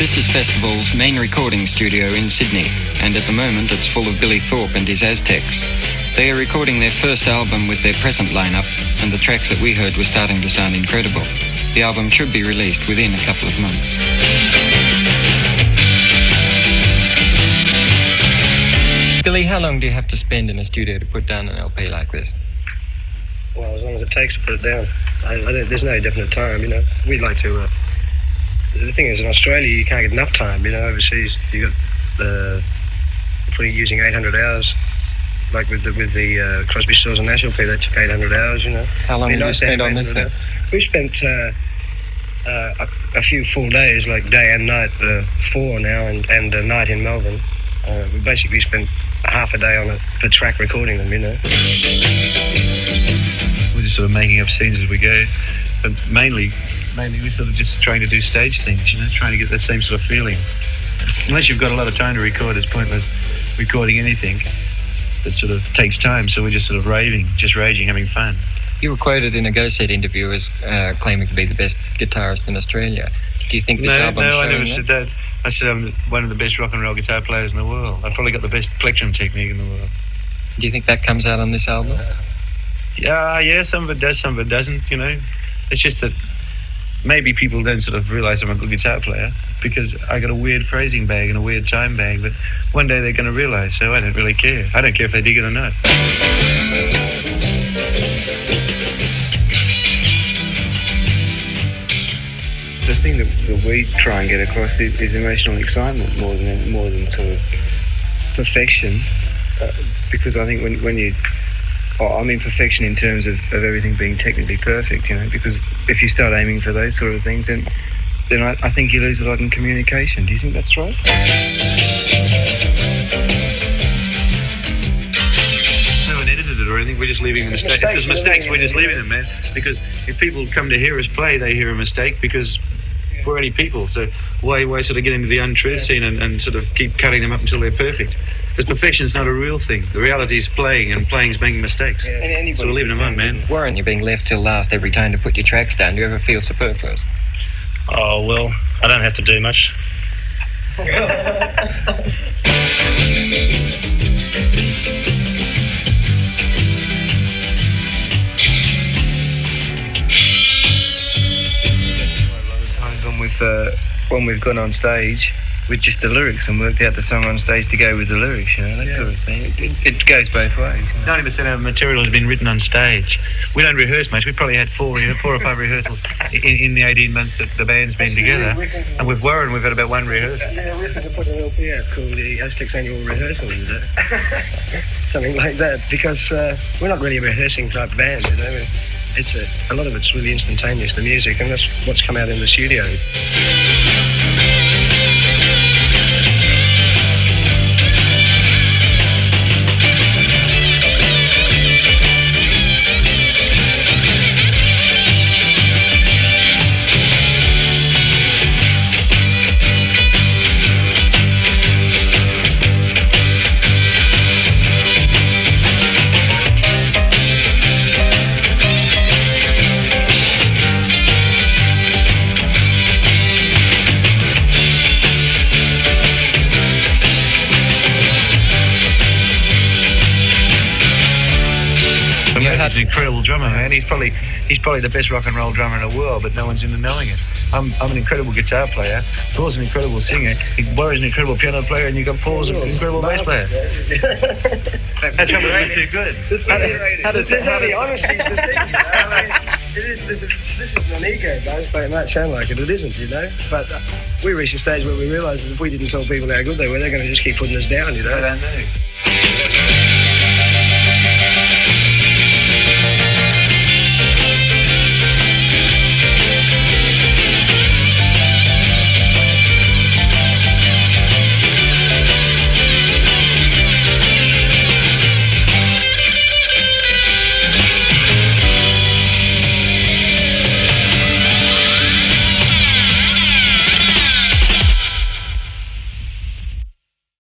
This is Festival's main recording studio in Sydney, and at the moment it's full of Billy Thorpe and his Aztecs. They are recording their first album with their present lineup, and the tracks that we heard were starting to sound incredible. The album should be released within a couple of months. Billy, how long do you have to spend in a studio to put down an LP like this? Well, as long as it takes to put it down. There's no definite time, you know. We'd like to... the thing is, in Australia, you can't get enough time, you know. Overseas, you got using 800 hours. Like with the Crosby, Stills and Nash LP, that took 800 hours, you know. How long did you spend on this then? We spent a few full days, like day and night, 4 now, and a night in Melbourne. We basically spent half a day on it per track recording them, you know. We're just sort of making up scenes as we go, but mainly we're sort of just trying to do stage things, you know, trying to get that same sort of feeling. Unless you've got a lot of time to record, it's pointless recording anything that sort of takes time, so we're just sort of raging, having fun. You were quoted in a Go Set interview as claiming to be the best guitarist in Australia. Do you think this album? No, I never said that. I said I'm one of the best rock and roll guitar players in the world. I've probably got the best plectrum technique in the world. Do you think that comes out on this album? Yeah, some of it does, some of it doesn't, you know. It's just that maybe people don't sort of realise I'm a good guitar player because I got a weird phrasing bag and a weird time bag, but one day they're going to realise, so I don't really care. I don't care if they dig it or not. The thing that we try and get across is emotional excitement more than sort of perfection, because I think when you... I mean perfection in terms of everything being technically perfect, you know, because if you start aiming for those sort of things, then I think you lose a lot in communication. Do you think that's right? No one edited it or anything, we're just leaving the mistakes. If there's mistakes, we're just leaving them, man. Because if people come to hear us play, they hear a mistake because we're only people, so why sort of get into the untruth scene and sort of keep cutting them up until they're perfect? Because perfection's not a real thing. The reality is playing, and playing's making mistakes. Yeah. So we're leaving them on, man. Weren't you being left till last every time to put your tracks down? Do you ever feel superfluous? Oh, well, I don't have to do much. When we've gone on stage with just the lyrics and worked out the song on stage to go with the lyrics, you know, that sort of thing. It goes both ways. You know? 90% of the material has been written on stage. We don't rehearse much. We probably had 4 or 5 rehearsals in the 18 months that the band's been together. And with Warren, we've had about 1 rehearsal. Yeah, we're going to put an LP out called the Aztecs Annual Rehearsal, something like that, because we're not really a rehearsing type band, you know. It's a lot of it's really instantaneous, the music, and that's what's come out in the studio. He's an incredible drummer, man. He's probably the best rock and roll drummer in the world, but no one's into knowing it. I'm an incredible guitar player. Paul's an incredible singer. Warren's an incredible piano player, and you've got Paul's an incredible bass player. That's probably too good. How does the honesty is the thing, you know? I mean, this is an ego, guys. It might sound like it. It isn't, you know. But we reached a stage where we realised that if we didn't tell people how good they were, they're going to just keep putting us down, you know. I don't know.